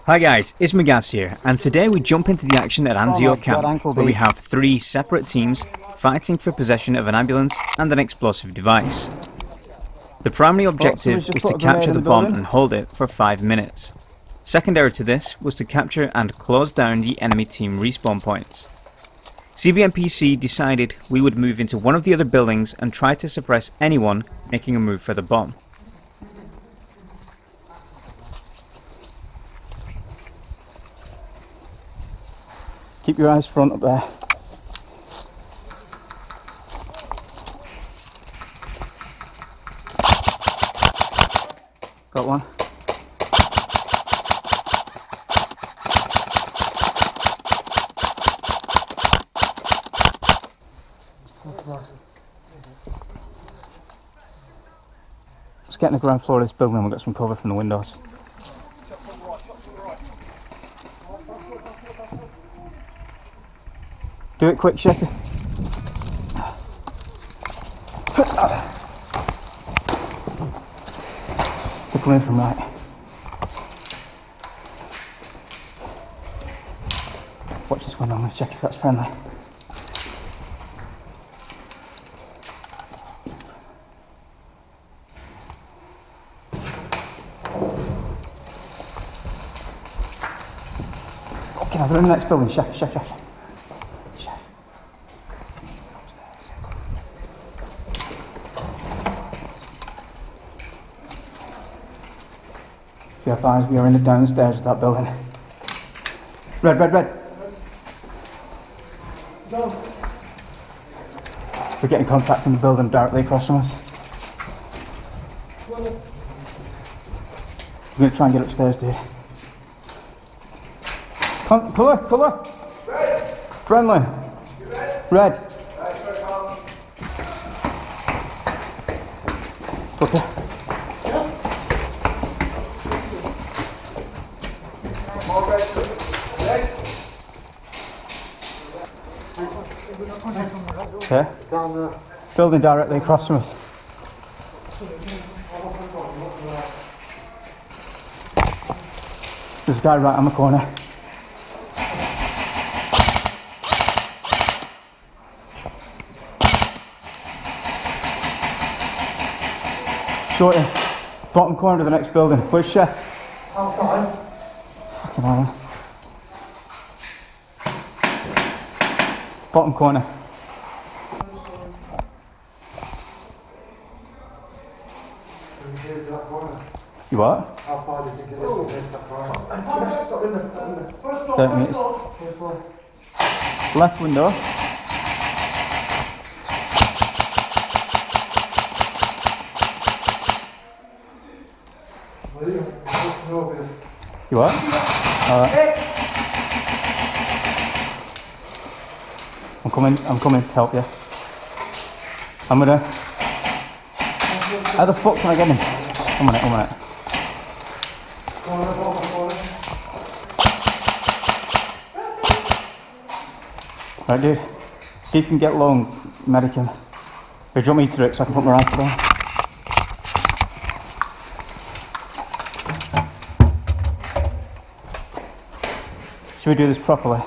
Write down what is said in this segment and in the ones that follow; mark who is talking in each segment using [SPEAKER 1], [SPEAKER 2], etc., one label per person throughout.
[SPEAKER 1] Hi guys, it's Magaz here, and today we jump into the action at Anzio Camp, where we have 3 separate teams fighting for possession of an ambulance and an explosive device. The primary objective is to capture the bomb and hold it for 5 minutes. Secondary to this was to capture and close down the enemy team respawn points. CBMPC decided we would move into one of the other buildings and try to suppress anyone making a move for the bomb.
[SPEAKER 2] Keep your eyes front up there. Got one. Let's get in the ground floor of this building and we'll get some cover from the windows. Do it quick, shake it. They're coming from right. Watch this window, I'm going to check if that's friendly. Okay, now they're in the next building, chef. We have eyes, we are in the downstairs of that building. Red. No. We're getting contact from the building directly across from us. We're going to try and get upstairs, dude. Colour. Red. Friendly. Red. Okay. Okay. Building directly across from us. There's a guy right on the corner. Shorty, bottom corner of the next building. Where's Chef? Outside. Fucking hell. Bottom corner. You what?
[SPEAKER 3] How far did you get into that corner?
[SPEAKER 2] 30 minutes. Left window. You what? Alright. I'm coming to help you. I'm gonna... How the fuck can I get him? One minute. Right, dude. See if you can get low and medic him. Or do you want me to do it so I can put my rifle down? Should we do this properly?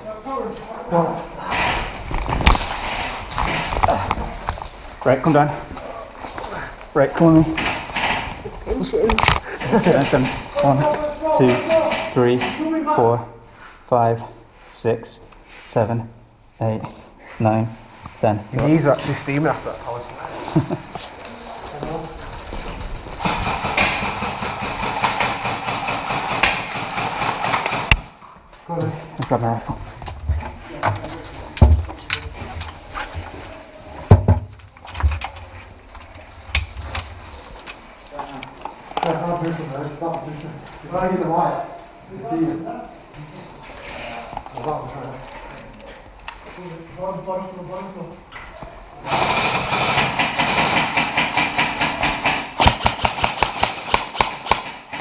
[SPEAKER 2] Right, come down. Right, come on me. 1, 2, 3, 4, 5, 6, 7, 8, 9, 10.
[SPEAKER 3] Your knees are actually steaming after that power.
[SPEAKER 2] Let's grab my rifle.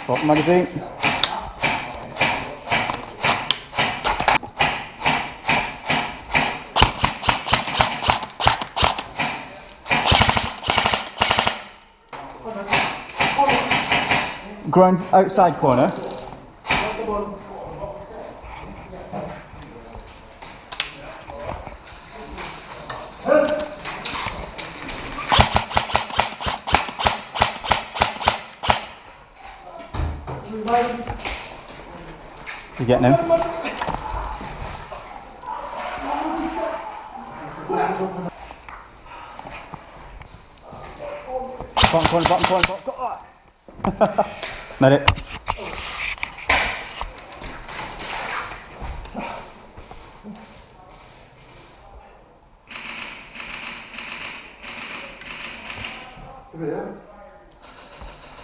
[SPEAKER 2] Bottom magazine. Ground outside corner. You getting him? Bottom corner. Medic.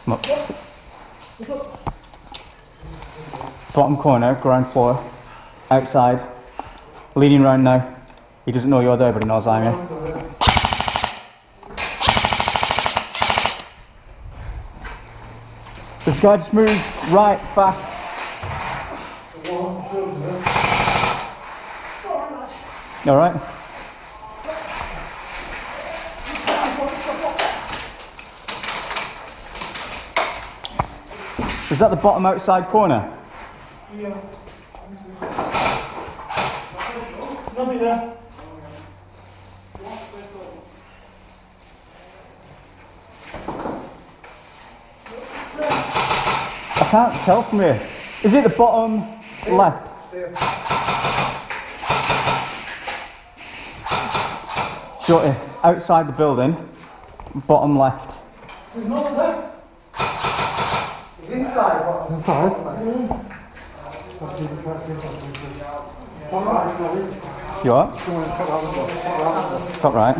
[SPEAKER 2] Come up. Bottom corner, ground floor, outside, leading round now. He doesn't know you're there, but he knows I'm here. This guy just moved right, fast. You alright? Is that the bottom outside corner?
[SPEAKER 3] Yeah. Nothing there.
[SPEAKER 2] I can't tell from here. Is it the bottom left? Shorty, it's outside the building, bottom left.
[SPEAKER 3] There's no one there. It's inside.
[SPEAKER 2] You are? Top right.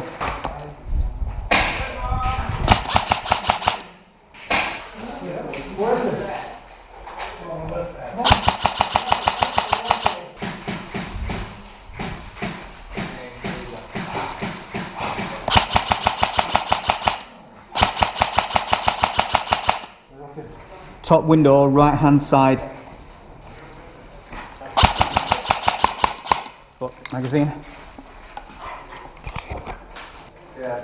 [SPEAKER 3] Where is it?
[SPEAKER 2] Top window, right hand side. Magazine.
[SPEAKER 3] Yeah.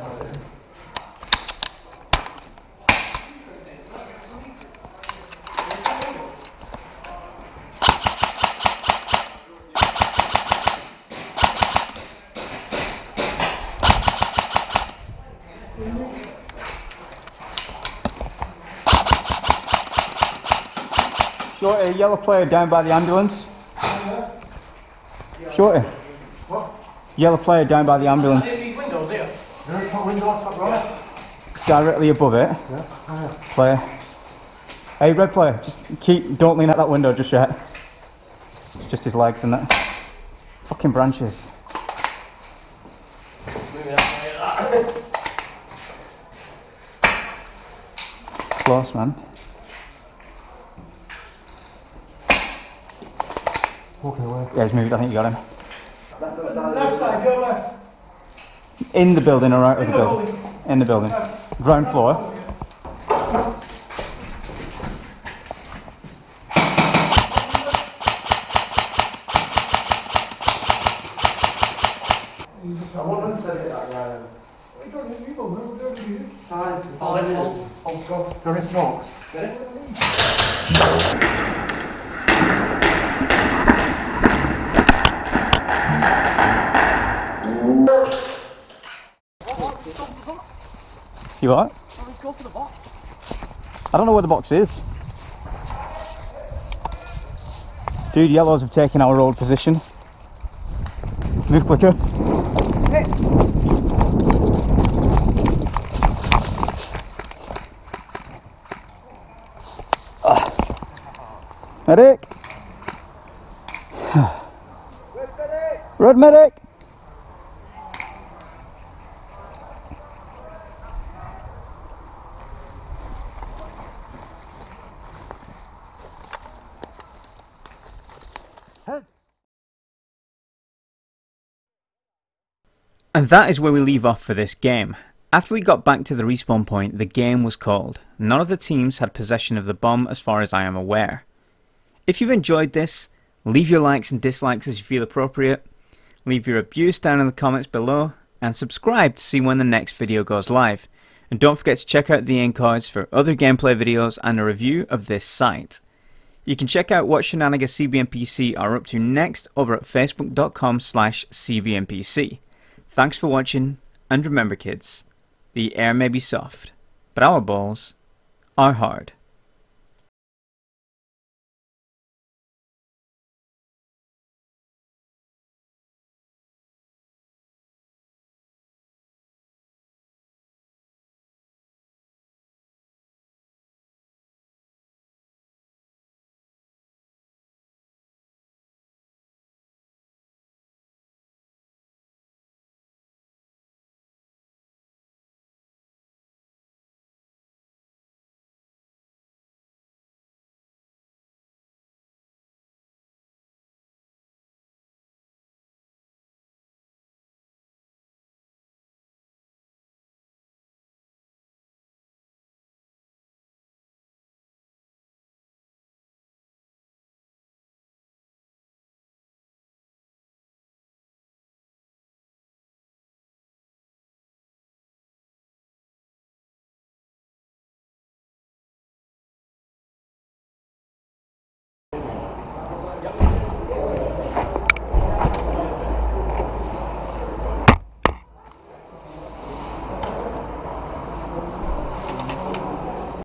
[SPEAKER 2] Shorty, yellow player down by the ambulance. Shorty.
[SPEAKER 3] What?
[SPEAKER 2] Yellow player down by the ambulance.
[SPEAKER 3] These windows here. There, top window, top right.
[SPEAKER 2] Directly above it.
[SPEAKER 3] Yeah.
[SPEAKER 2] Player. Hey, red player, just don't lean out that window just yet. It's just his legs and that. Fucking branches. Close, man.
[SPEAKER 3] Walking away.
[SPEAKER 2] Yeah, he's moved. I think you got him.
[SPEAKER 3] Left side, go left.
[SPEAKER 2] In the building or out of the building? In the building. Ground floor.
[SPEAKER 3] I want them to hit that guy then. You don't need people, no, don't need you. There is smokes.
[SPEAKER 2] You what?
[SPEAKER 3] Let's go for the box.
[SPEAKER 2] I don't know where the box is. Dude, yellows have taken our old position. Move quicker. Medic! Red medic!
[SPEAKER 1] And that is where we leave off for this game. After we got back to the respawn point, the game was called. None of the teams had possession of the bomb as far as I am aware. If you've enjoyed this, leave your likes and dislikes as you feel appropriate, leave your abuse down in the comments below, and subscribe to see when the next video goes live. And don't forget to check out the end cards for other gameplay videos and a review of this site. You can check out what shenanigans CBMPC are up to next over at facebook.com/CBMPC. Thanks for watching, and remember kids, the air may be soft, but our balls are hard.